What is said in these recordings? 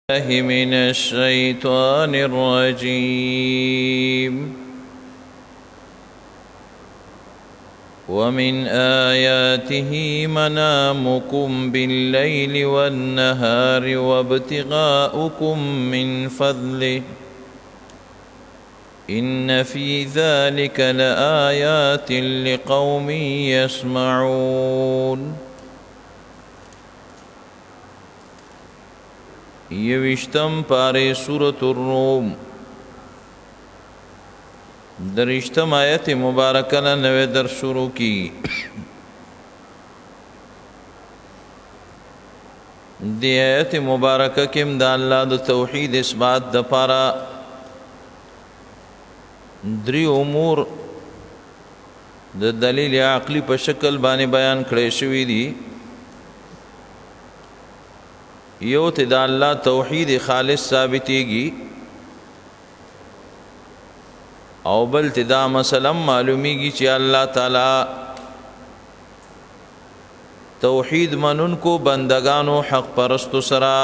من الشيطان الرجيم ومن آياته منامكم بالليل والنهار وابتغاؤكم من فضله إن في ذلك لآيات لقوم يسمعون. یوشتم پارے سورة الروم درشتم آیت مبارکہ نوے در شروع کی. دی آیت مبارکہ کم دا اللہ دا توحید اثبات دا پارا دری امور دا دلیل عقلی پا شکل بانے بیان کھڑے شوی دی. یو تی دا اللہ توحید خالص ثابتیگی او بل تی دا مسلم معلومیگی چی اللہ تعالی توحید منن کو بندگانو حق پرستو سرا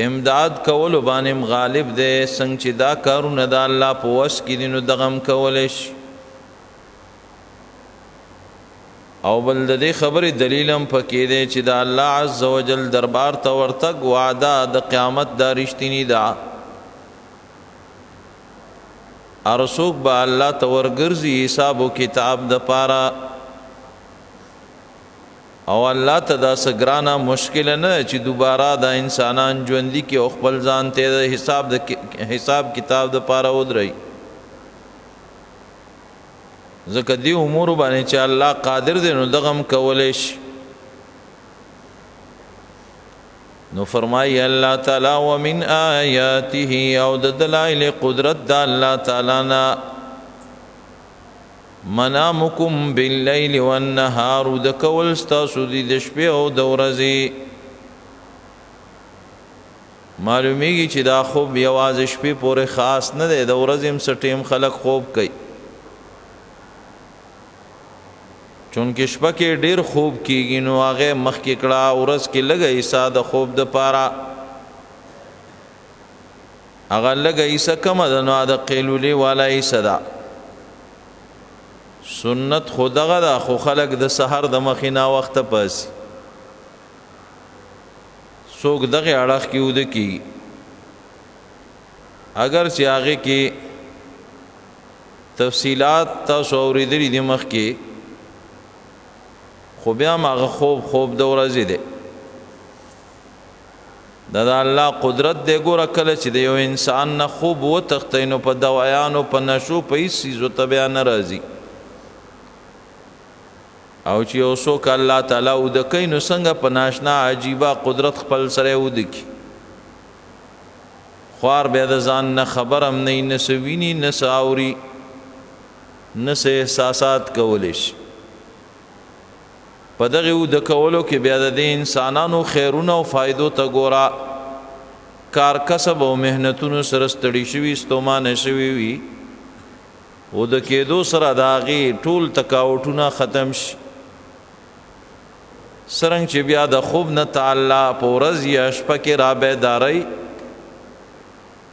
امداد کولو بانم غالب دے سنگ چی دا کارون دا اللہ پوس کی دینو دغم کولش او بل د دې خبرې دلیلم پکې دی چې دا الله عز وجل دربار ته ورتګ وعده د قیامت دا رښتینی ده. هر څوک به الله ته ورګرځي حساب و کتاب د پاره او الله ته داسې ګرانه مشکل نه چې دوباره دا انسانان ژوندي کې او خپل ځان ته د حساب کتاب د پاره ودرئ. ځکه دی امور باندې چې الله قادر دی نو دغم کولی شي. نو فرمایي الله تعالی ومن آیاته او د دلایل قدرت د الله تعالی نه منامکم باللیل والنهار د کول ستاسو د شپې او د ورځې. معلومیږي چې دا خوب یوازې شپې پورې خاص نه دی، د ورځې هم څه ټیم خلک خوب کوي چونکه شپه کې ډیر خوب کیږي نو هغه مخ کې کړه ورځ کې لګه ایسا د خوب د پاره هغه لګه ایسا کم ده نو د قیلولې والا ایسا ده. سنت خدغه ده خو خلق د سحر د مخینا وخت پس څوک دغه اړه کې ود کی اگر چې هغه کې تفصیلات تاسو اوریدلې د مخ کې خو بیا ماغه خوب د ورځې دی. دا الله قدرت دی. ګوره کله چې د یو انسان نه خوب وتښتي نو په دوايانو په نشو په هېڅ څیزو ته بیا نه راځي او چې یو څوک الله تعالی وده کوي نو څنګه په ناشنا عجیبه قدرت خپل سره وده کي خوار بیا د ځان نه خبر هم نه نه څه ویني نه څه اوري نه څه احساسات کولی شي. په دغه د کولو کې بیا د انسانانو خیرونه او فائدو ته ګورا کار کسب او مهنتونو سره ستړي شوي ستومانه شوي وي او د کېدو سره د هغې ټول تکاوټونه ختم شي. څرنګه چې بیا د خوب نه تعالی په ورځ یا شپه کې را بیدارئ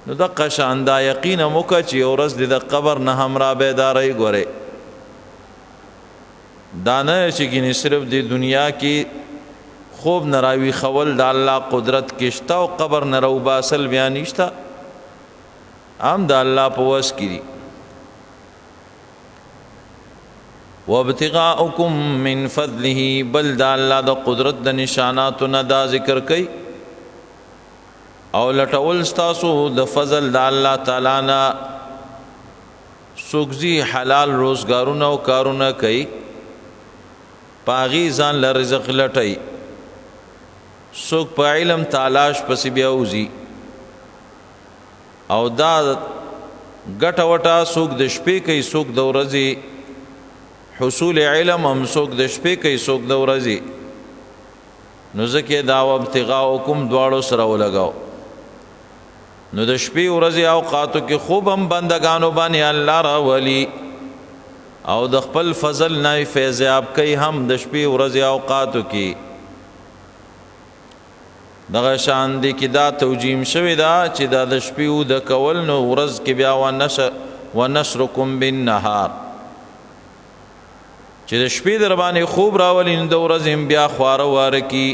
نو دقه شان دا یقینه موکه چې یو ورځ د قبر نه هم را بیدارئ. ګورئ دانه چې ګینه صرف د دنیا کې خوب نراوي خول د الله قدرت کېشتا او قبر نرو باسل بیان نشتا هم د الله په وس کې دي. وابتغاؤکم من فضله بل د الله د قدرت د نشاناتو نه دا ذکر کوي او لټول ستاسو د فضل د الله تعالی نه سوګزي حلال روزګارونه او کارونه کوي پاغي ځان ل رزق لټي څوک په علم تلاش پس بیا وزي او دا ګټه وټه څوک د شپې کوي څوک د ورځې حصول علم هم څوک د شپې کوي څوک د ورځې نو ځکه دا ابتغاءکم دواړو سره ولګاو نو د شپې ورځې اوقاتو کې خوب هم بندگانو باندې الله را ولي او د خپل فضل نه فیض یاب کوي هم د شپې ورځې اوقاتو کې دغه شان دی کې دا توجیم شوی دا چې دا د شپې د کول نو ورځ کې بیا ونشرکم بالنهار چې د شپې در باندې خوب راولي نو د ورځې بیا خواره واره کی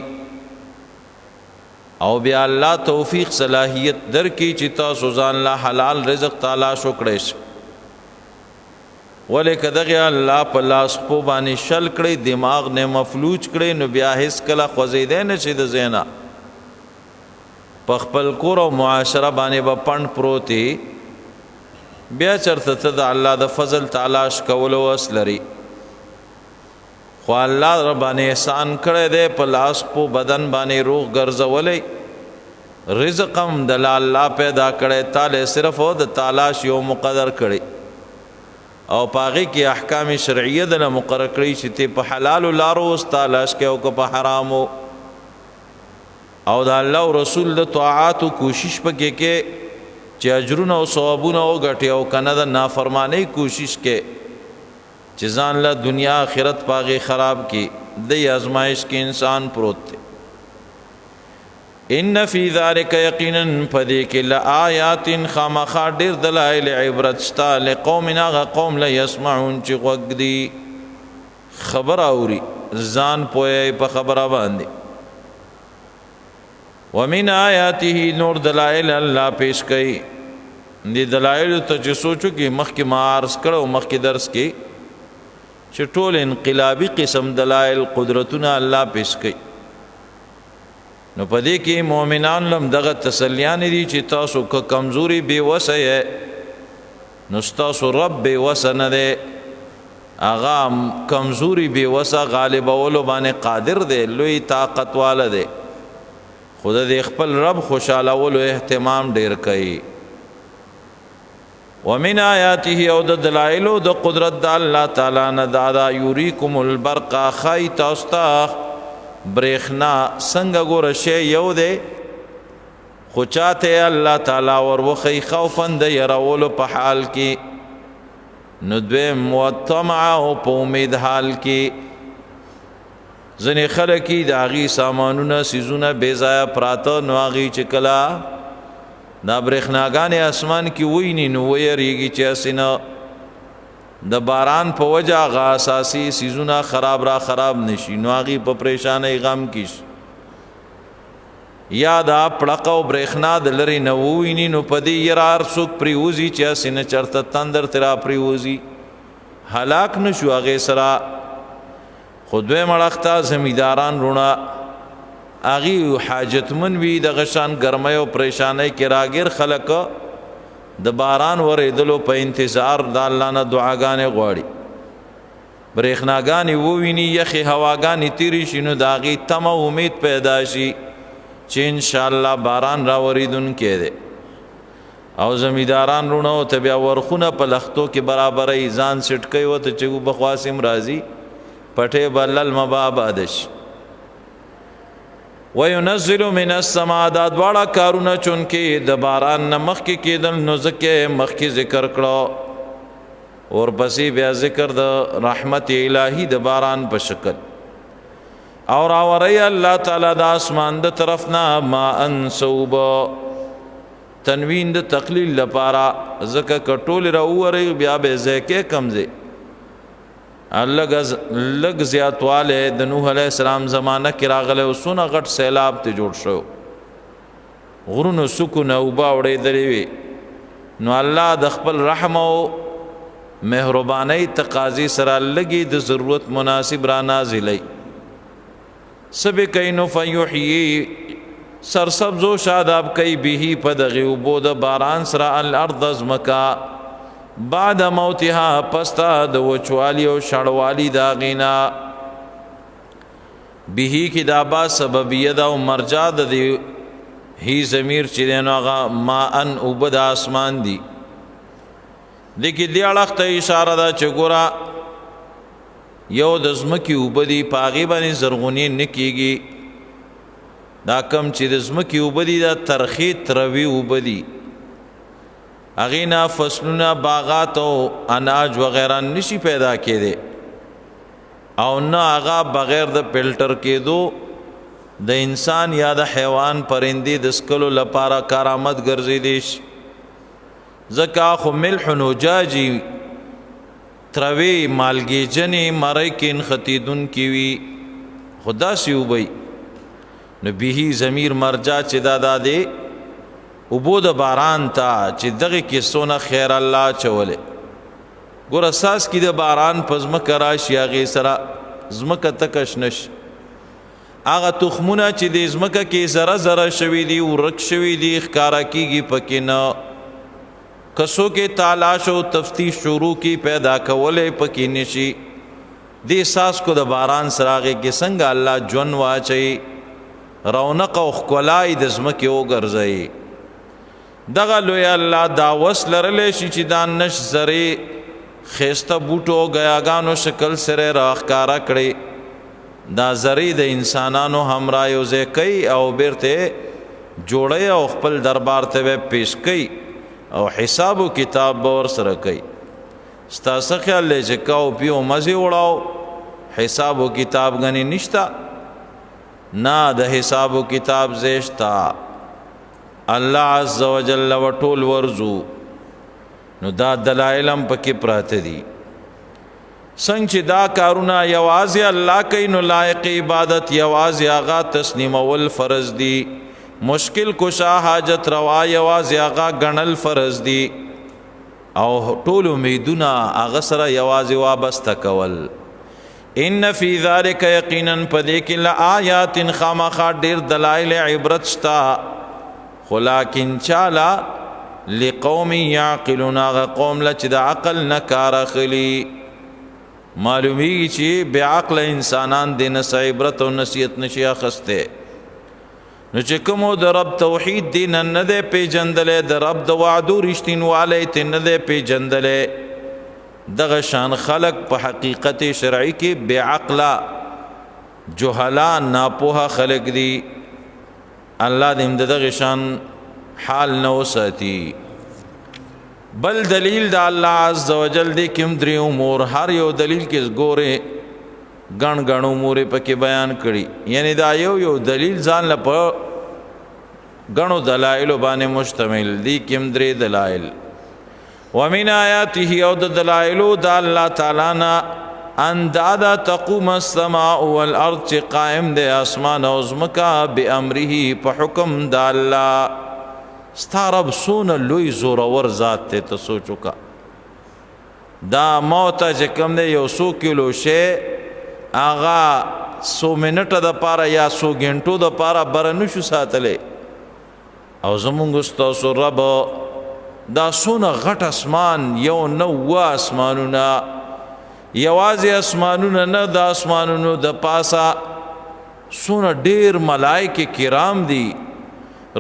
او بیا الله توفیق صلاحیت در کی چې تاسو ځان له حلال رزق تلاش وکړئ ولیکه دغه الله په لاس په باندې شل کړي دماغ نه مفلوج کړي نو بیا هیڅ کله خوځیدې نه شي د زینا په خپل کور او معاشره باندې به پند پروتي بیا چرته ته د الله د فضل تلاش کول وس لري خو الله ربانه احسان کړی دی په لاس په بدن باندې روغ ګرځولې رزقم د الله پیدا کړی تعالی صرف او د تلاش یو مقدر کړی او پاغي کې احکام شرعیه د مقرر کړی چې ته په حلال لارو استلاش کې او په حرامو او د الله او رسول د طاعات او کوشش پکې کې چې اجرونه او ثوابونه او غټي او کنه د نافرمانی کوشش کې چې ځان له دنیا آخرت پاغي خراب کی د آزمائش کې انسان پروت دی ان فی ذلک یقینا فذی کل آیات خامخا ډیر دلائل عبرت شتا لقوم ناغه قوم لا یسمعون چې غوږ دی خبر اوري ځان پوهه په خبره باندې ومن آیاته نور دلائل الله پیش کړي دي دلائل ته چې سوچو کې مخکې مارس کړو مخکې درس کې چې ټول انقلابی قسم دلائل قدرتونه الله پیش کړي نو پدې کې مؤمنان لم دغه تسلیان دي چې تاسو که کمزوري بے وسه نو تاسو رب بے وسه نه ده اغا کمزوري بے وسه غالب اولو باندې قادر ده لوی طاقت والا ده خود دې خپل رب خوشاله ولو اهتمام ډیر کوي ومن آیاته او د دلائل او د قدرت د الله تعالی نه دا یوریکم البرق خای تاستا برېخنا څنګه ګور شی یو دی خو چاته الله تعالی ور وخی خوفا د يرولو په حال کې نو دویم وطمع او په امید حال کې ځنې خلک د هغې سامانونه سیزونه بې ځایه پراته نو هغې چې کله دا برېښناګانې اسمان کې ویني نو ویریږي چې هسې نه د باران په وجه هغه اساسي سیزونه خراب نشي نو هغې په پریشانۍ غم کې شي یا دا پړقه او برېښنا د لرې نه وویني نو په دې یره هر څوک پرېوځي چې هسې نه چېرته تندر ترې را پرېوځي هلاک نه شو هغې سره خو دویم اړخ ته زمینداران رونه هغې حاجتمن وي دغه شان ګرمۍ او پریشانۍ کې راګیر خلک د باران ورېدلو په انتظار د الله نه دعاګانې غواړي برېښناګانې وویني یخې هواګانې تیرې شي نو د هغې تمه امید پیدا شي چې انشاءالله باران راورېدونکی دی او زمینداران رونه ورته بیا ورخونه په لختو کې برابروي ځان سټ کوي ورته چې بخواسم راځي پټې بلل مباباد شي وينزل من السماء دا دواړه کارونه چونکې د باران نه مخکې کېدل نو ځکه مخکې ذکر کړو ورپسې بیا ذکر د رحمت الهی د باران په شکل او راوری الله تعالی د اسمان د طرف نه ما انصوب تنوین د تقلیل لپاره ځکه کټول راوری بیا به ځکه کمزه لگ زیاتواله د نوح علیہ السلام زمانہ کې راغله او سونه غټ سیلاب ته جوړ شو غرونو سکون او باوړې درې وي نو الله د خپل رحم او مهرباني تقاضي سره لګي د ضرورت مناسب را نازلې سبه کینو فیحیی سرسبز و شاداب کئی به پدغی و بود باران سرا الارض از مکا بعد موتها پستا د وچوالی او شړوالی دا غینا به کی دا با سببیه دا او مرجع د دی هی ضمیر چې نو هغه ما ان وبد اسمان دی دګی دی اړخته اشاره دا چې ګورا یو د زمکی وبدی پاغي باندې زرغونی نکیږي دا کم چې د زمکی وبدی دا ترخی تروی وبدی اغینا فصلونه باغات او اناج وغیرہ نشي پیدا کېده او نه هغه بغیر د فلټر کېدو د انسان یا د حیوان پرندې د سکلو لپاره کارآمد ګرځېدی شي. ځکه خو ملح نجاجي تروي مالګې جنې مرۍ کې نښتېدونکي وي خو داسې اوبئ نو بیهي ضمیر مرجع چې دا دی اوبو د باران ته چې دغه کې څونه خیر الله اچولی. ګوره اساس کې د باران په ځمکه راشي هغې سره ځمکه تکه شنه شي. هغه تخمونه چې د ځمکه کې ذره ذره شوي دي ورک شوي دي ښکاره کېږي پکې نه. که څوک تلاش او تفتیش شروع کی پیدا کولی پکې نشي. دې احساس کو د باران سره هغې کې څنګه الله ژوند واچوي رونق او ښکلا یې د ځمکې وګرځوي. دغه لوی الله دا وس لرلی شي چې دا نش زرې ښایسته بوټو ګیاګانو شکل سره راښکاره کړي. دا زرې د انسانانو همراه یوځای کوي او بیرته جوړوي او خپل دربار ته به پیش کوي او حساب و کتاب به ورسره کوي. ستاسو خیال دی چې کاو پیو مزې وړاو حساب و کتاب غني نشته؟ نه، د حساب و کتاب زیشتا. الله عز وجل وټول ورزو نو دا دلایل هم پکې پراته دي. څنګه چې دا کارونه یوازې الله کوي نو لایق عبادت یوازې هغه تسلیمول فرض دي. مشکل کشا حاجت روا یوازې هغه ګڼل فرض دي او ټول امیدونه هغه سره یوازې وابسته کول. ان فی ذلک یقینا پدې کې لآیات خامخا ډېر دلایل عبرت شته خو لیکن چالا لقوم یعقلون هغه قوم له چې د عقل نه کار اخلي. معلومیږي چې بې عقله انسانان د نه څه عبرت او نصیحت نشي اخیستی. نو چې کومو د رب توحید دی نه دی پیژندلی د رب د وعدو رښتینوالی ته نه دی پیژندلی دغه شان خلق په حقیقت شرعي کې بې عقله جهلا ناپوهه خلق دي. الله دې د دغه شان حال نه وساتي. بل دلیل د الله عز وجل دی کوم درې امور هر یو دلیل کې ګوره ګڼ ګڼ امور پکې بیان کړي. یعنی دا یو دلیل ځان له په ګڼو دلایلو باندې مشتمل دی. کوم درې دلایل ومن آیاته او د دلایلو د الله تعالی نه اندادا تقوم السماء والارض چې قائم دی اسمان او ځمکه بامره په حکم د الله. ستا رب څونه لوی زورور ذات دی ته سوچ وکړه. دا موت چې کوم دی یو څو کیلو شی هغه 100 منټه دپاره یا 100 غنټو دپاره بره نشو ساتلی او زمونږ ستاسو رب دا څونه غټ اسمان یو نه اوه اسمانونه یوازې اسمانونه نه د اسمانونو د پاسه څونه ډېر ملائکه کرام دي.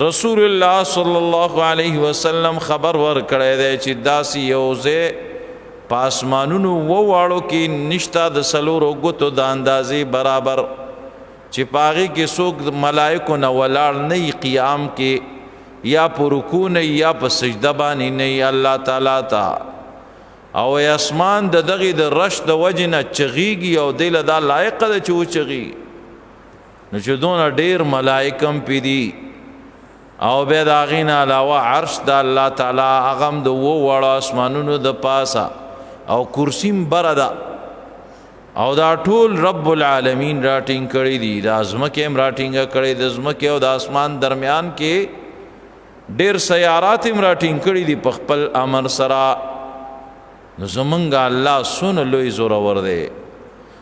رسول الله صلی الله علیه وسلم خبر ورکړی دی چې داسې یو ځای په اسمانونو وواړو کې نشته د څلورو ګوتو د اندازې برابر چې په هغې کې څوک ملایکو نه ولاړ نه وي قیام کې یا په رکوع نه یا په سجده باندې نه وي الله تعالی ته. او اسمان د دغې د رش د وجې نه چغېږي او دی له دا لایقه ده چې وچغېږي. نو چې دونه ډېر ملایک هم پې دي او بیا د هغې نه علاوه عرش د الله تعالی هغه هم د اوو واړو اسمانونو د پاسه او کرسیم بره ده او دا ټول رب العالمین راټینګ کړي دي. دا ځمکې هم راټینګه کړې د ځمکې او د اسمان درمیان کې ډېر سیارات هم راټینګ کړي دي په خپل امر سره. نو زمونږ الله څونه لوی زورور دی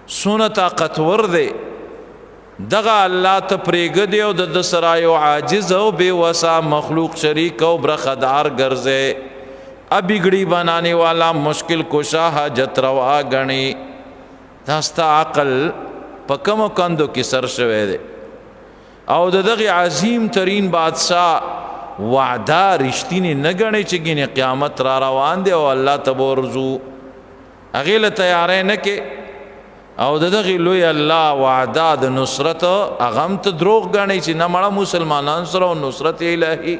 څونه طاقتور دی. دغه الله ته پرېږدي او د ده سره یو عاجز او بې وسه مخلوق شریک او برخدار ګرځي. بگڑی بنانے والا مشکل کشا حاجت روا گنی. دا ستا عقل په کومو کندو کې سر شوی دی او د دغه عظیم ترین بادشاہ وعده رښتینې نه ګڼي چې ګینې قیامت را روان دی او الله ته به ورځو هغې له تیاری نه کې او د دغې لوی الله وعده د نصرت هغه هم ته دروغ ګڼي چې نه مړه مسلمانان سره او نصرت الهي.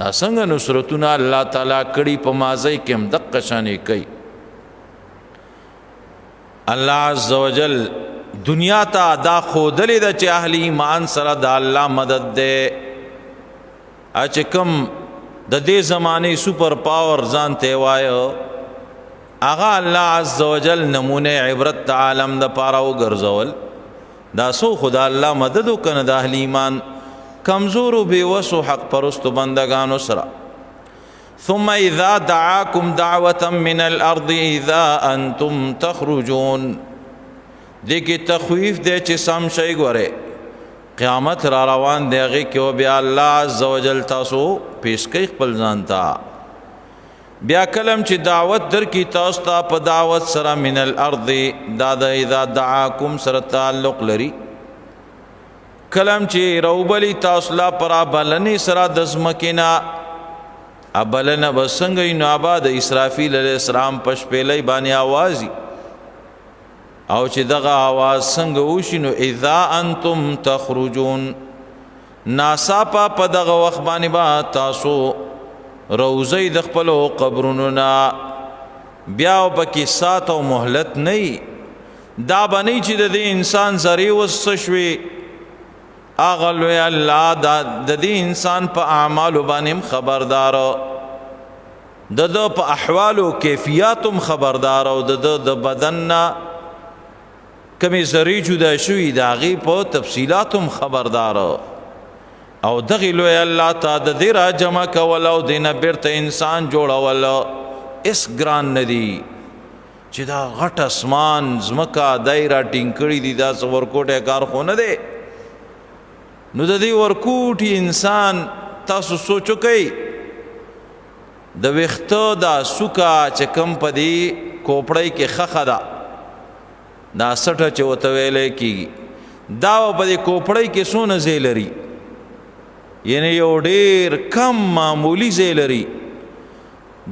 دا څنګه نصرتونه الله تعالی کړي په ماضی کې هم دقه شانې کوي. الله عز وجل دنیا ته دا خودلې ده چې اهل ایمان سره د الله مدد ده. چې کوم د دې زمانه سپر پاور ځان ته وایو هغه الله عز وجل نمونه عبرت عالم د پاره وګرځول. دا سو خدا الله مدد وکنه د اهل ایمان کمزور او بیوسو حق پرستو بندگانو سره. ثم اذا دعاكم دعوه من الارض اذا انتم تخرجون. دغه تخویف دی چې سم شي ګوره قیامت را روان دی هغه کې بیا الله عز وجل تاسو پیش کوي خپل ځان ته. بیا کلم چې دعوت در کی تاسو ته په دعوت سره من الارض دا د اذا دعاكم سره تعلق لري. کلم چې روبلی تاسو لا پر بلنی سره د زمکینا ابلنه بسنګ نو آباد اسرافیل علیہ السلام پشپېلې باندې आवाज او چې دغه आवाज څنګه وشي نو اذا انتم تخرجون ناصاپا په دغه وخت باندې با تاسو روزي د خپل قبرونو نا بیا پکې سات او مهلت نه دا باندې چې د انسان زری وسشوي اغلو الله د دې انسان په اعمال باندې خبردار د په احوال او کیفیتم خبردار او د بدن کمی زری جدا شوی داغي په تفصيلاتم خبردار او دغه لوی الله تا د دې را جمع کول او دینه بیرته انسان جوړول اس ګران ندی چې دا غټ اسمان زمکا دایره ټینګړي دي دا څور کوټه کار خو نه دی. نو د دې ورکوټي انسان تاسو سوچو کوي د وختو دا سوکا چې کم پدی کوپړی کې خخه ده دا سټه چې وته ویلې کی دا په دې کوپړی کې سونه زیلري یعنی یو ډیر کم معمولی زیلري.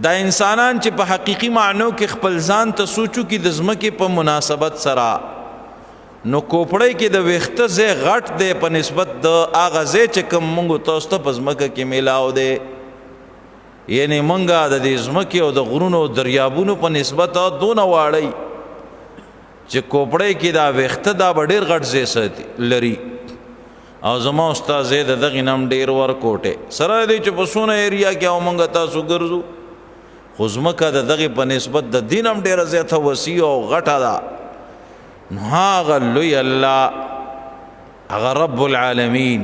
دا انسانان چې په حقيقي معنی کې خپل ځان ته سوچو کې د زمکه په مناسبت سره نو کوپړی کې د وخته زه غټ دی په نسبت د اغازه چې کوم مونږ تاسو ته پزمکه کې میلاو دی. یعنی مونږه د دې زمکه او د غرونو دریابونو په نسبت دونه واړی چې کوپړی کې دا وخته دا ډیر غټ زی ساتي لري. او زما استاد زید دغه نام ډیر ور کوټه سره دې چې په سونه ایریا کې او مونږ تاسو ګرځو خو زمکه دغه په نسبت د دینم ډیر زیاته وسیع او غټه ده. نو هغه لوی الله هغه رب العالمین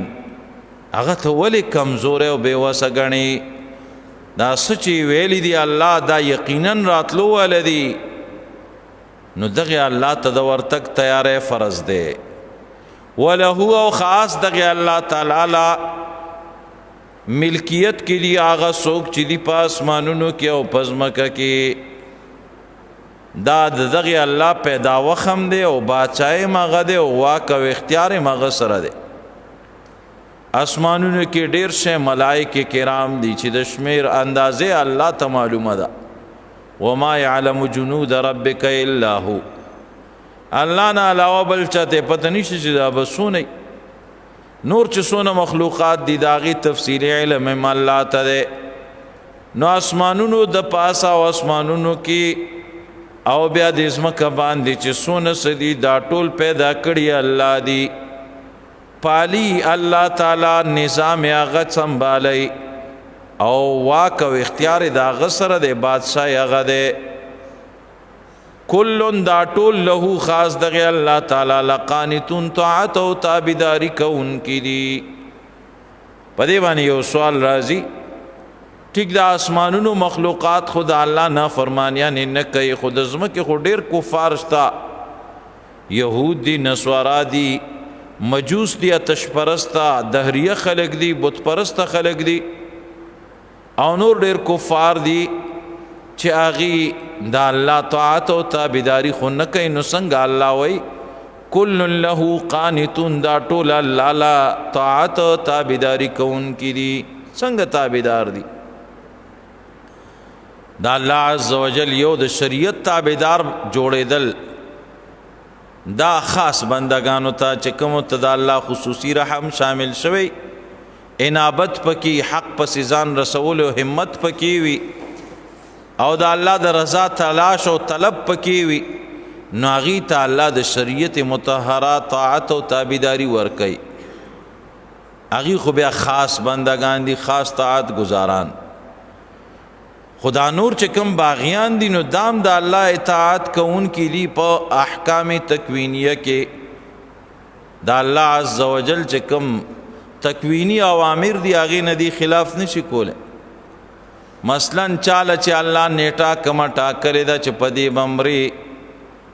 هغه ته ولی کمزور او بیوسه غني. دا سچي ویلی دی الله دا یقینا راتلو ولدي نو دغه الله ته د ورتک تیارې فرض دی. وله او خاص دغه الله تعالی ملکیت کې دی هغه څوک چې دی په اسمانونو کې او پزمکه کې دا دغه الله پیدا وخم دی او بادشاہ مغه دی او واک او اختیار مغه سره دی. اسمانونو کې ډیر شه ملائکه کرام دي چې د شمیر اندازې الله ته معلومه ده. وما يعلم جنود ربك الا هو. الله نه علاوه بل چاته پته نشي چې دا بسونه نور چې سونه مخلوقات دي داغي تفصیل علم الله ته ده. نو اسمانونو د پاسا او اسمانونو کې او بیا د اسمکه باندې چې سونه سدي دا ټول پیدا کړی الله دی. پالی الله تعالی نظام هغه سنبالي او واک او اختیار دا غسر د بادشاہ هغه ده. کلن دا ټول له خاص دغه الله تعالی لقانتون طاعت او تابعداري کوونکی دي. په دې باندې یو سوال راځي ټیک د اسمانونو مخلوقات خدا الله نه فرمانیان نه کوي خود زمکه خو ډیر کفار شتا يهود دي نسوارا دي مجوس دي آتش پرستا دهریه خلق دي بت پرست خلق دي او نور ډیر کفار دي چې اغي دا الله طاعت او تابعداري خو نه کوي. نو څنګه الله وای کل له قانتون دا ټول الله لا طاعت او تابعداري کوونکی دي. څنګه تابعدار دي؟ دا الله عز وجل یو د شریعت تابعدار جوړېدل دا خاص بندگانو ته چې کوم ته د الله خصوصي رحم شامل شوی انابت پکې حق پس ځان رسول او همت پکې وي او د الله د رضا تلاش او طلب پکې وي نو هغې ته الله د شریعت مطهره طاعت او تابعداري ورکوي. هغې خو بیا خاص بندگان دي، خاص طاعت گزاران. خدا نور چې کوم باغیان دي نو دام د الله اطاعت کوونکي دي په احکام تکوینیه کې. د الله عز وجل چې کوم تکوینی اوامر دي هغې نه دي خلاف نشي کولی. مثلا چاله چې الله نیټه کومه ټاکلې ده چې په دې به مري،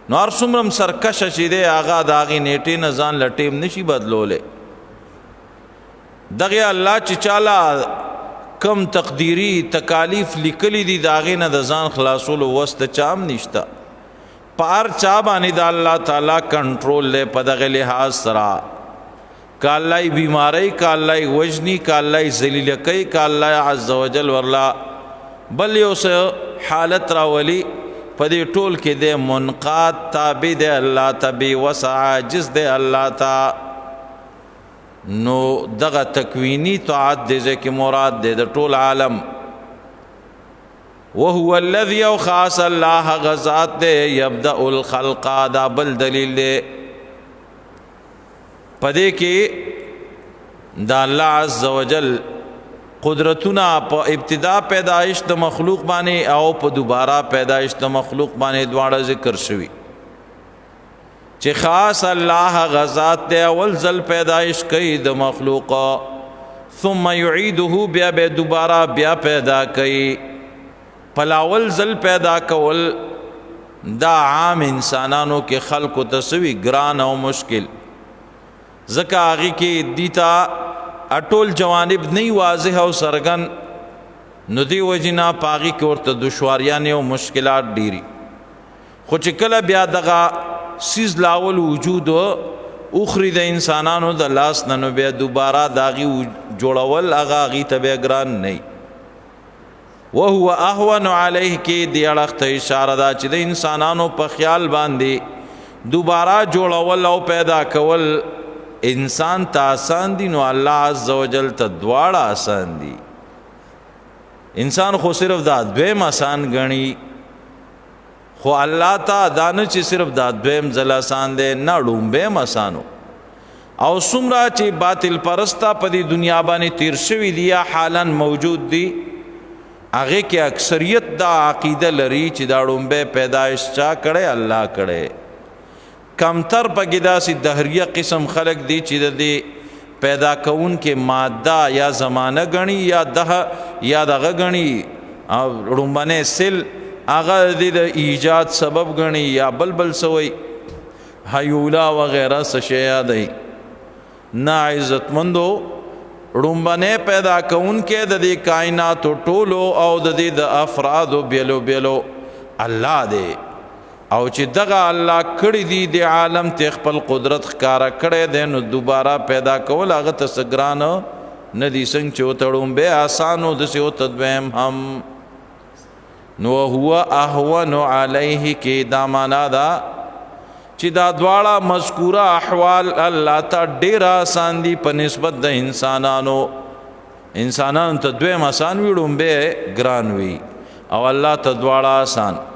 نو هر څومره هم سرکشه چې دی هغه د هغې نیټې نه ځان له ټیم نشي بدلولی. دغه الله چې چاله کم تقدیری تکالیف لیکلی دي د هغې نه د ځان خلاصولو وس د چا هم نشته. په هر چا باندې د الله تعالی کنټرول دی په دغه لحاظ سره. که الله یې بیماری، که الله یې وژني، که الله یې ذلیله کوي، که الله عز وجل ورلا بل یو څه حالت راولي، په دې ټول کې دی منقاد تابع دی الله ته، بې وسه عاجز دی الله ته. نو دغه تکوینی طاعت دی ځکه مراد دی د ټول عالم. وهو الذي او خاص الله غزات دی یبدأ الخلق، دا بل دلیل دی پدې کې د الله عز وجل قدرتونه په ابتدا پیدایش د مخلوق باندې او په دوباره پیدایش د مخلوق باندې دواړه ذکر شوي چې خاص الله غزات دی اول ځل پیدایش کوي د مخلوق، ثم يعيده بیا به دوباره بیا پیدا کوي. پلاول ځل پیدا کول دا عام انسانانو کې خلقو تسوي ګران او مشکل، ځکه هغې کې دیتا اټول جوانب نه واضح او سرګن، نو دی وجنا په هغې کې ورته دشواریانې او مشکلات ډیری. خو چې کله بیا دغه سیز لاول وجود اخری د انسانانو د لاس نه، نو بیا دوباره د هغې جوړول هغه هغې ته بیا ګران نه. وهو اهون علیه کې دې اړخ ته اشاره ده چې د انسانانو په خیال باندې دوباره جوړول او پیدا کول انسان ته آسان دي، نو الله عز وجل ته دواړه آسان دي. انسان خو صرف دا دویم آسان ګڼي، خو الله ته دا نه چې صرف دا دویم ځل آسان دی، نه ړومبی آسانو. او څومره چې باطل پرسته په دې دنیا باندې تیر شوي دي یا حالا موجود دي، هغې کې اکثریت دا عقیده لري چې دا ړومبی پیدایش چا کړی؟ الله کړی. کمتر پکې داسې دهریه قسم خلق دي چې د دې پیدا کوونکې ماده یا زمانه ګڼي یا یا دغه ګڼي، او ړومبنی سل هغه د ایجاد سبب ګڼي یا بل سوی هیولا وغیره څه شی یادوي. نه عزتمندو، ړومبنی پیدا کوونکی د دې کائناتو ټولو او د دې د افرادو بیلو بیلو الله دی. او چې دغه الله کړي دي د عالم ته خپل قدرت ښکاره کړی دی، نو دوباره پیدا کول هغه ته څه ګرانه نه دي. څنګه چې ورته ړومبی آسان و داسې ورته دویم هم. نو هو اهون علیه کې دا معنا ده چې دا دواړه مذکوره احوال الله ته ډېر آسان دي په نسبت د انسانانو. انسانانو ته دویم آسان وي، ړومبی ګران وي، او الله ته دواړه آسان.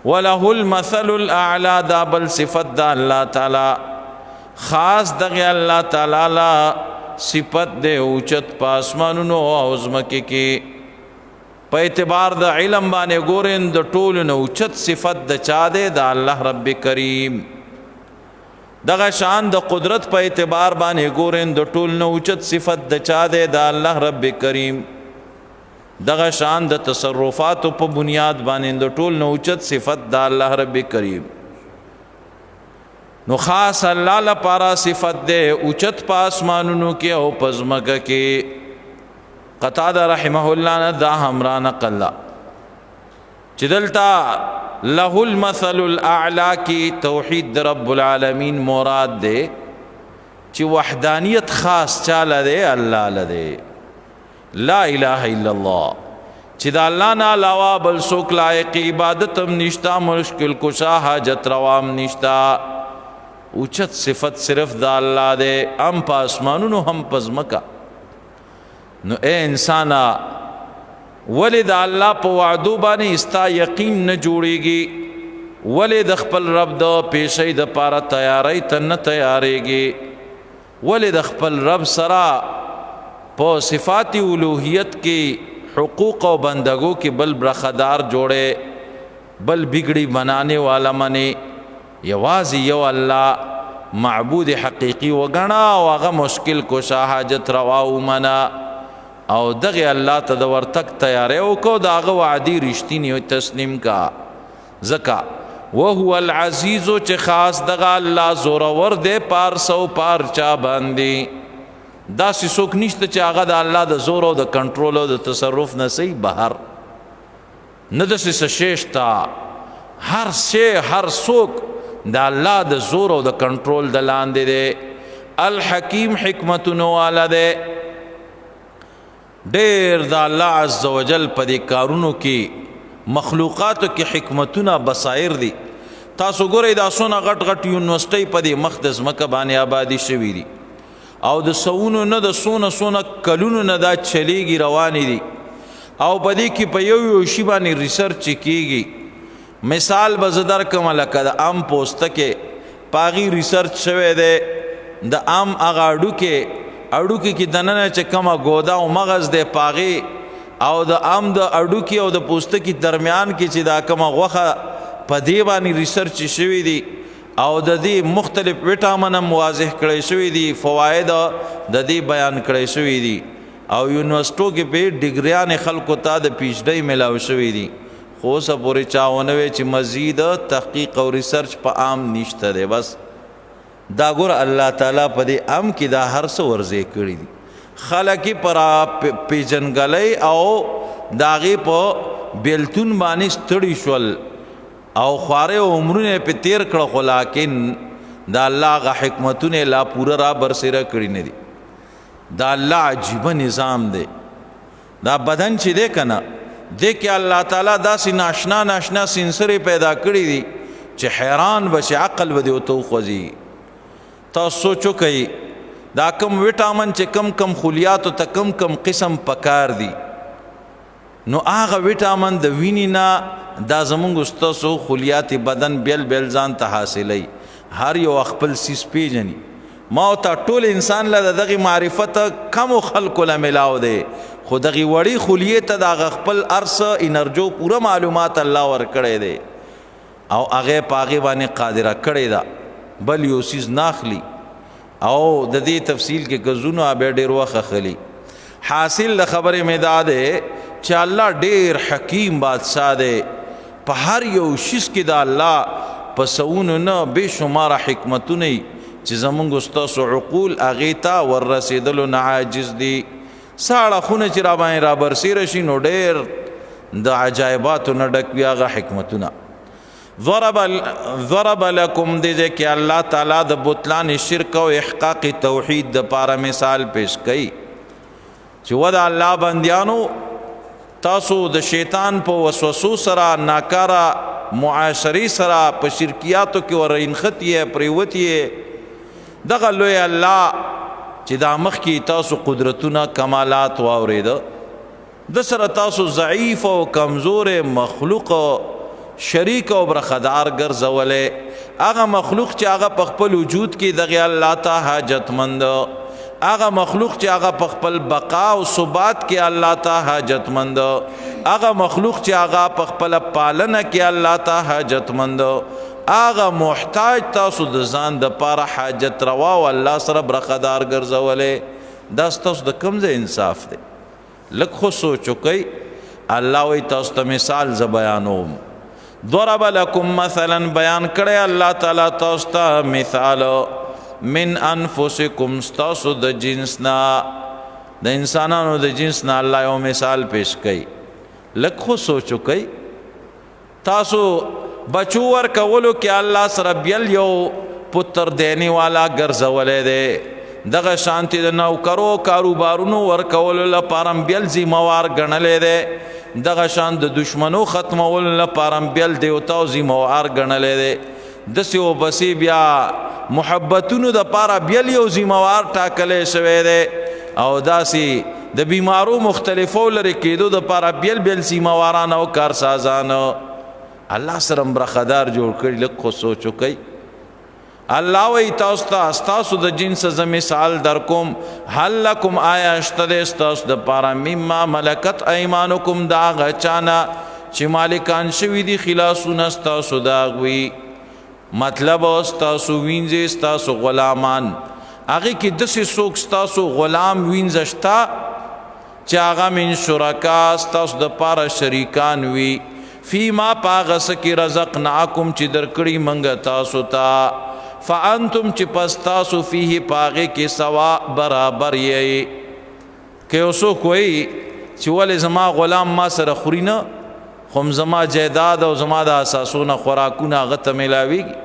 وله المثل الاعلى، دا بل صفت دا الله تعالی خاص دغه الله تعالی لا صفت دے اوچت په اسمانونو او ځمکې کې. په اعتبار د علم باندې ګورین د ټولو نه اوچت صفت د چا دی؟ د الله رب کریم. دغه شان د قدرت په اعتبار باندې ګورین د ټولو نه اوچت صفت د چا دی؟ د الله رب کریم. دغه شان د تصرفاتو په بنیاد باندې د ټول نه اوچت صفت د الله رب کریم. نو خاص الله لپاره صفت ده اوچت په اسمانونو کې او په ځمکه کې. قتاده رحمه الله نه دا همرا نقل چې دلته له المثل الاعلى کې توحید رب العالمین مراد ده، چې وحدانیت خاص چاله ده؟ الله لده. لا اله الا الله، چې د الله نه علاوه بل څوک لایق عبادت هم نشتا، مشکل کشا حاجت روام نشتا. اوچت صفت صرف د الله ده، هم په اسمانونو هم په ځمکه. نو اے انسانا، ولې د الله په وعدو باندې استا یقین نه جوړیږي؟ ولې د خپل رب د پیشۍ د پاره تیاری ته نه تیاریږي ولې د خپل رب سره په صفات الوهیت کې حقوق او بندگو کې بل برخدار جوړے بل بگڑی بنانے والا منی یوازی یو اللہ معبود حقیقی وگنا او هغه مشکل کوشا حاجت روا ومنا او دغه الله ته د ورتک تیارې وکړو د هغه وعدي رښتینی تسلیم کا زکا وهو العزیز چې خاص دغه الله زورور دی پارسو پارچا باندې داسې څوک نشته چې هغه د الله د زور او د کنټرول او د تصرف نه صحیح بهر نه داسې څه شی شته هر شی هر څوک د الله د زور او د کنټرول د لاندې دی الحکیم حکمتونو والا دی ډېر د الله عز وجل په دې کارونو کې مخلوقاتو کې حکمتونه بصائر دي تاسو ګورئ دا څونه غټ غټ یونیورسټۍ په دې مخ د ځمکه باندې آبادي شوي دي او د سونو نه د څونه کلونو نه دا چلیږي روانې دي او په دې کې په یو شي باندې ریسرچ کیږي مثال به زه درکړم لکه د ام پوستکې په هغې ریسرچ شوی دی د ام هغه اډوکې کې دننه چې کومه ګوده او مغز دی په هغې او د ام د اډوکې او د پوستکي درمیان کې چې دا کومه غوښه په دې باندې ریسرچ شوي دي او د دې مختلف وټامن هم واضح کړی شوي دي فواید د دې بیان کړی شوي دي او یونیورسټو کې په ډګریانې خلکو ته د پی ایچ ډی میلاو شوي دي خو اوسه پورې چا ونه وی چې مزید تحقیق او ریسرچ په عام نشته دی بس دا ګور الله تعالی په دې ام کې دا هر څه ورځې کړي دي خلقی پر پیجنګلۍ او داغي په بیلتون باندې ستړي شول او خواره عمرونه په تیر کړه خو لیکن دا الله غ حکمتونه لا پورا را برسره کړی نه دي دا الله عجیب نظام دی دا بدن چې دی کنه د کې الله تعالی داسې ناشنا سنسرې پیدا کړی دي چې حیران بشي عقل ودی او تو خوځي تاسو سوچو کوي دا کم وټامن چې کم خلیات ته کم قسم پکار دي نو هغه وټامن د وینې نه دا زمونږ ستاسو خلیات بدن بیل ځان ته حاصلې هر یو خپل سیس پیژني ما ته ټول انسان له دغه معرفت کم خلق له ملاو دی خو دغه وړي خلیت ته د خپل ارس انرجو پوره معلومات الله ور کړی دی او هغه پاغه باندې قادره کړی دا بل یو سیز ناخلی او د دې تفصیل کې غزونو ابه ډیر وخت خلی حاصل د خبره مداد چې الله ډیر حکیم بادشاہ دی په هر یو شیز کې د الله په سونو نه بشمار حکمتونه چې زمونږ استاسو عقول اغه تا ور رسیدلو نه عاجز دي ساړه خونه چې را باندې را برسیر شي نو ډیر د عجایباتو نه ډک وي هغه حکمتونه ضرب لكم دې کې الله تعالی د بطلان شرک او احقاق توحید د پاره مثال پیش کړي چې ود الله بندیانو تاسو د شیطان په وسوسو سره ناکارا معاشري سره په شرکیاتو کې ورینختی پریوتی دغه لوی الله چې دا مخ کې تاسو قدرتونه کمالات واورید د سره تاسو ضعیف او کمزور مخلوق شریک او برخدار ګرځولې هغه مخلوق چې هغه په خپل وجود کې دغه الله ته حاجتمند هغه مخلوق چې هغه په خپل بقا او ثبات کې الله ته حاجتمند هغه مخلوق چې هغه په خپل پالنه کې الله ته حاجتمند هغه محتاج تاسو د ځان د پاره حاجت روا او الله سره برخدار ګرځولې دا تاسو د کوم ځای انصاف دی لکه خو سوچو کوي الله وی تاسو ته مثال ز بیانوم ضرب لكم مثلا بیان کړی الله تعالی تاسو ته مثال من انفسکم تاسو د جنسنا د انسانانو د جنسنا الله یو مثال پیش کړي لکه خو سوچو کوي تاسو بچو ور کولو کې الله سره بیل یو پتر دینی والا ګرځولې دی دغه شانتی د نوکرو کاروبارونو ور کولو لپاره بیل ذمہوار ګڼلې دی دغه شان د دشمنو ختمول لپاره بیل دیوتا او ذمہوار ګڼلې دی د سیو بسی بیا محبتونو د پاره بیل یو ذمہوار ټاکلې شوی دی او داسی د بیمارو مختلفو لري کېدو د پاره بیل ذمہواران او کارسازان الله سره برخدار جوړ کړي. لږ خو سوچ وکئ. الله وی تاسو ته استاسو د جنس ز مثال در کوم. هل لکم آیا شته د استاسو د پاره مما ملکت ایمانکم دا غچانا چې مالکان شوي دي خلاصونه استاسو دا غوي. مطلب استاسو وینځي استاسو غلامان هغه کې دسې څوک استاسو غلام وینځشتا چې هغه من شرکا استاسو د پاره شریکان وي. فیما پاغس کی رزقناکم چې درکړي منګه تاسو ته. فانتم چې پس تاسو فيه پاغه کې سوا برابر یې. که اوسو کوئی چې ولې زما غلام ما سره خوري نه خو زما جیداد او زما د اساسونه خوراکونه هغه ته ملاویږي،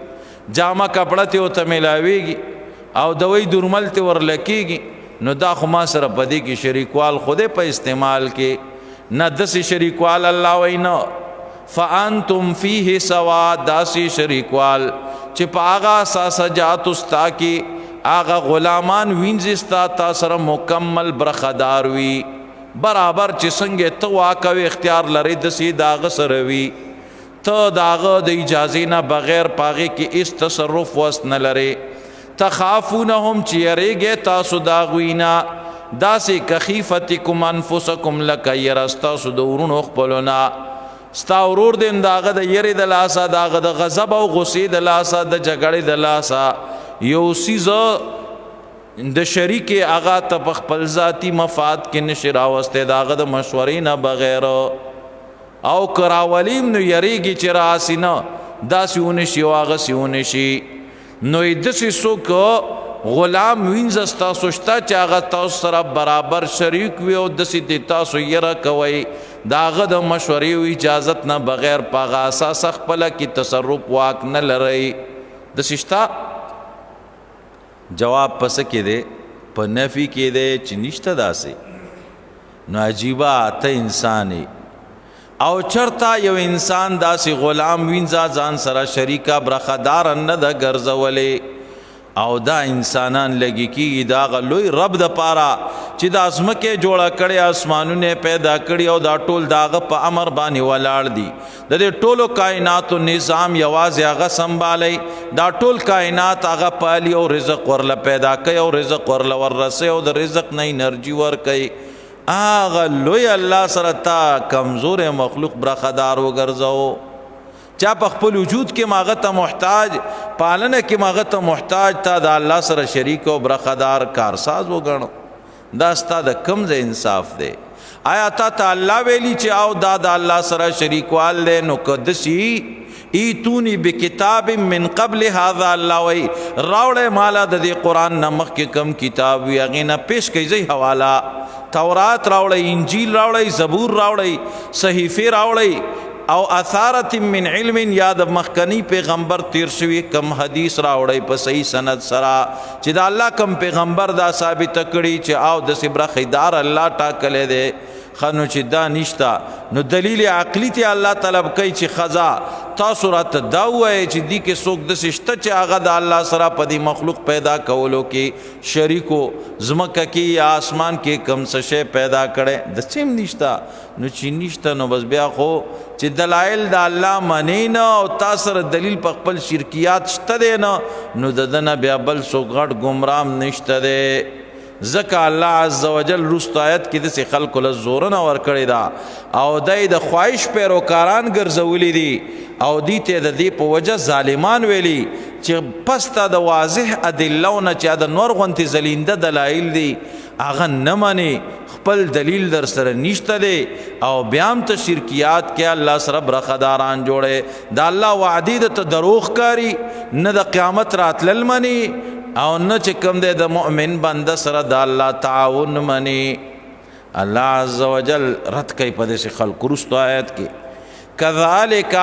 جامه کپړه ته ته ملاویږي او دوی درمل ته ورلکیږي، نو دا خو ما سره پدې کې شریکوال خوده په استعمال کې نه دسي شریکوال الله وینا. فانتم فيه سوا داسي شریکوال چې پاغا ساسجات استا کې آغا غلامان وینځستا تا سره مکمل برخدار وی برابر چې څنګه تو واکوي اختیار لري د سي داغ سره وی ته داغه د اجازه نه بغیر پاغه کې اس تصرف وس نه لري. تخافونهم چې یریږي تاسو داغوینا داسې کخیفتکم انفسکم لک یرستا صدورون خپلنا ستا ورور دین داغه د یری د لاسا داغه د غضب او غصې د لاسا د جګړې د لاسا یو سیز د شریک اغا ته خپل ذاتی مفاد کې نشرا واسطه داغه د مشورې نه بغیر او کراولیم نو یریږي چې راسینه داسونه شی واغه سونه شي. نو دسی څوک غلام وینځستا سوچتا چې هغه تاسو سره برابر شریک وي او دسی د تاسو یره کوي داغه د مشورې او اجازت نه بغیر پاغه اساس خپل کی تصرف واک نه لري. د سشتا جواب پس کې دی په نفي کې دی چې نشته داسې. نو عجیبه ته انساني او چرتا یو انسان داسې غلام وینځه ځان سره شریکا برخدار نه د ګرځولې او دا انسانان لګي کی دا غلوی رب د پاره چې د اسمکه جوړه کړي اسمانونه پیدا کړي او دا ټول داغه په امر باندې ولاړ دي. د دې ټولو کائناتو نظام یوازې هغه سنبالي دا ټول کائنات هغه پالي او رزق ورله پیدا کوي او رزق ورله ورسي او د رزق نه انرژي ور کوي. هغه لوی الله سره تا کمزور مخلوق برخدار وګرځاو چا په خپل وجود کې ماغه ته محتاج پالنه کې ماغه ته محتاج تا د الله سره شریک او برخدار کارساز وګڼو. دا ستا د کم ځای انصاف دی. آیا تا الله ویلی چې او دا د الله سره شریکوال دی نو قدسی ایتونی بکتاب من قبل هذا الله وی راوړې مالا د دې قران نمخ کې کم کتاب وی هغه نه پیش کیږي حواله تورات راوړې انجیل راوړې زبور راوړې صحیفه راوړې او اثارت من علم یاد مخکنی پیغمبر تیر شوی کم حدیث راوړی په صحیح سند سره چې دا الله کم پیغمبر دا ثابت کړي چې او د صبر خیدار الله ټاکلې ده خنو چې دا نشتا نو دلیل عقلی ته الله طلب کوي چې خزا تاسو رات دا وای چې دی کې څوک د سشته چې هغه د الله سره په دې مخلوق پیدا کولو کې شریکو زمکه کې یا اسمان کې کم څه شی پیدا کړي د سیم نشتا نو چې نشتا نو بس بیا خو چې دلایل د الله منینا او تاسو سره دلیل په خپل شرکیات شته دی نو ددنه بیا بل څوک غټ گمرام نشته دی. زکه الله عز وجل رست آیت کې د خلق له زور نه ور کړی دا او د خواهش پیروکاران ګرځولې دي او دې ته د دې په وجه ظالمان ویلي چې پسته د واضح ادلهونه چې د نور غونتی زلینده دلایل دي هغه نه مانی خپل دلیل در سره نشته دی او بیام ته شرکیات کې الله سره برخداران جوړه د الله وعده د دروغ کاری نه د قیامت راتلل منی او نه چې کوم دی د مؤمن بنده سره د الله تعاون منی. الله عز وجل رد کوي په دې خلق رستو آیت کې کذالک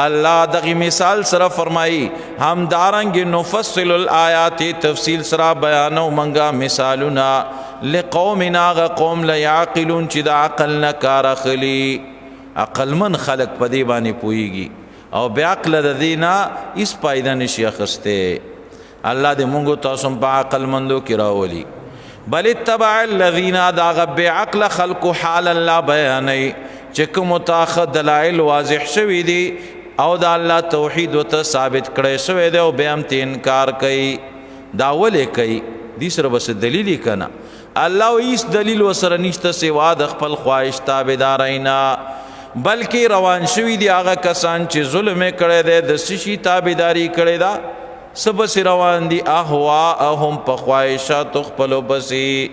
الله دغه مثال سره فرمایي هم دارنګ نفصل الآیات تفصیل سره بیانو منګه مثالونه لقومنا قوم لا يعقلون چې د عقل نه کار اخلي. عقل من خلق په دې باندې پويږي او بیا عقل د دینه اس پایده نشي اخسته. الله دې مونږ تاسو په عقل مندو کې راولي. بل اتبع الذين دا غب عقل خلق حال الله بیانې چې کوم تاخ دلائل واضح شوي دي او د الله توحید وته ثابت کړی شوی دی او بیا هم ته انکار کوي. دا ولې کوي؟ دې سره بس دلیل یې که نه؟ الله هیڅ دلیل ورسره نشته سوا د خپل خواهش تابعدارۍ نه، بلکې روان شوي دي هغه کسان چې ظلم یې کړی دی، د څه شي تابعداري کړې ده؟ څه پسې روان دي؟ اهواءهم په خواهشاتو خپلو پسې،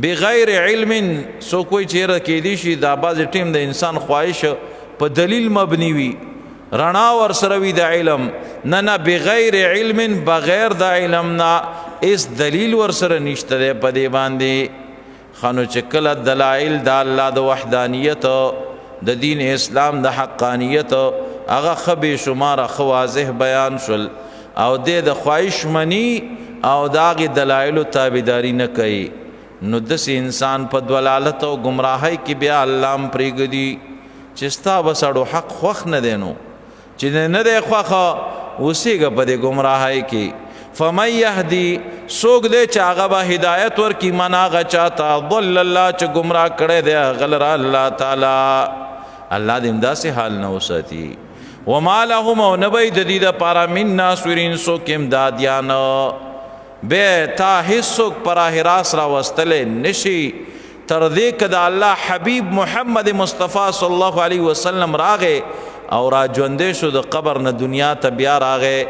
بغیر علم. څوک وایي چې یاره کیدی شي دا بعضې ټیم د انسان خواهش په دلیل مبني وي، رڼا ورسره وي د علم. نه نه، بغیر علم، بغیر د علم نه اس دلیل ورسره نشته دی په دې باندې. خانو چې کله دلایل د الله د وحدانیت، د دین اسلام د حقانیت هغه ښه بې شماره ښه واضح بیان شول او د خواهش مني او د هغې دلایلو تابعداري نه کوي، نو داسې انسان په ضلالت او ګمراهۍ کې بیا الله هم پرېږدي چې ستا به سړو حق خوښ نه دی، نو چې نه دی خوښه اوسېږه په دې ګمراهۍ کې. فمن یهدي، څوک دی چې هغه به هدایت ورکړي من هغه چاته ضل الله چې ګمراه کړی دی هغه لره الله تعالی. الله دې همداسې حال نه وساتي. وما لهم، او نه به یې د دې دپاره من ناصرین څوک امدادیان، بیا تا هېڅوک په راه راست راوستلی نشي تر دې که د الله حبیب محمد مصطفی صلی الله علیه وسلم راغی او را ژوندی شو د قبر نه دنیا ته بیا راغی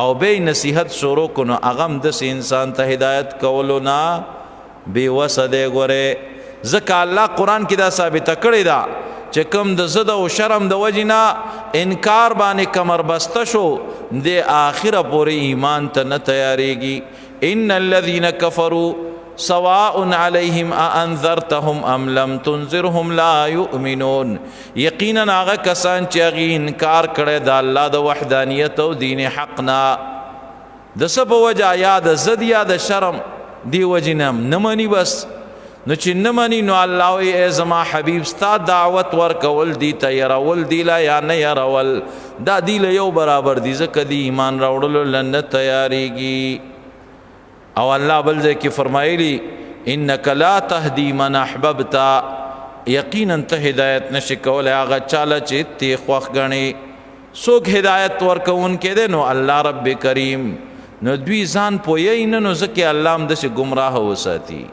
او بیا نصیحت شروع کړو، نو هغه هم داسې انسان ته هدایت کولو نه بېوسه دی. ګورې ځکه الله قرآن کې دا ثابته کړې ده چې کوم د ضد او شرم د وجې نه انکار باندې کمر بسته شو، د آخره پورې ایمان ته نه تیارېږي. ان الذین کفروا سواء علیهم اانذرتهم ام لم تنذرهم لا یؤمنون. یقینا هغه کسان چې هغې انکار کړی د الله د وحدانیت او دین حق نه، د څه په وجه؟ یا د ضد یا د شرم، دې وجې نه نه مني. بس نو چې نه مني نو الله وایي ای زما حبیب ستا دعوت ورکول دي ته یرول دي له یا نه یرول دا دي له یو برابر دي، ځکه دي ایمان راوړلو له نه تیارېږي. او الله بل ځای کې فرمایلی انک لا تهدی من احببت، یقینا ته هدایت نشي کولی هغه چاله چې ته خوښ ګڼې. څوک هدایت ورکوونکی دی؟ نو الله رب کریم. نو دوی ځان پوهیږي نه، نو ځکه الله هم داسې ګمراه وساتي.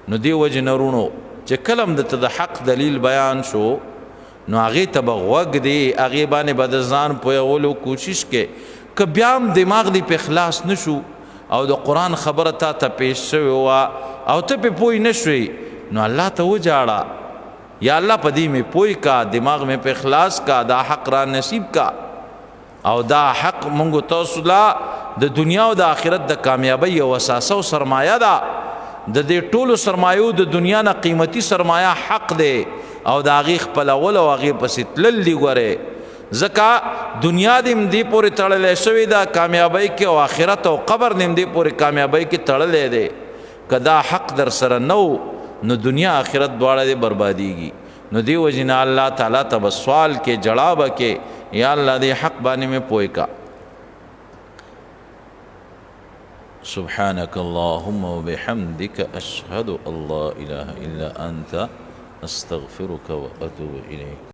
نو دې وجې نه وروڼو چې کله هم درته د حق دلیل بیان شو نو هغې ته به غوږ دی، هغې باندې به د ځان پوهولو کوشش کې. که بیا هم دماغ دې پې خلاص نه شو او د قرآن خبره تا ته پیش شوې وه او ته پې پوه نه شوې، نو الله ته وجاړه، یا الله په دې مې پوه کا، دماغ مې پې خلاص کا، دا حق را نصیب کا. او دا حق مونږ تاسو لا د دنیا او د آخرت د کامیابی یو اساسه او سرمایه ده. د دې ټولو سرمایو د دنیا نه قیمتي سرمایه حق دی او د هغې خپلول او هغې پسې تلل دي. ګورې ځکه دنیا دې هم دې پورې تړلی شوې ده کامیابۍ کې، او آخرت او قبر دې هم دې پورې کامیابۍ کې تړلی دی. که دا حق در سره نه نو دنیا آخرت دواړه دې بربادیږي. نو دې وجې نه الله تعالی ته به سوال کې جړا به کې یا الله دې حق باندې مې پوه کا. سبحانك اللهم وبحمدك أشهد أن لا إله إلا أنت أستغفرك وأتوب إليك.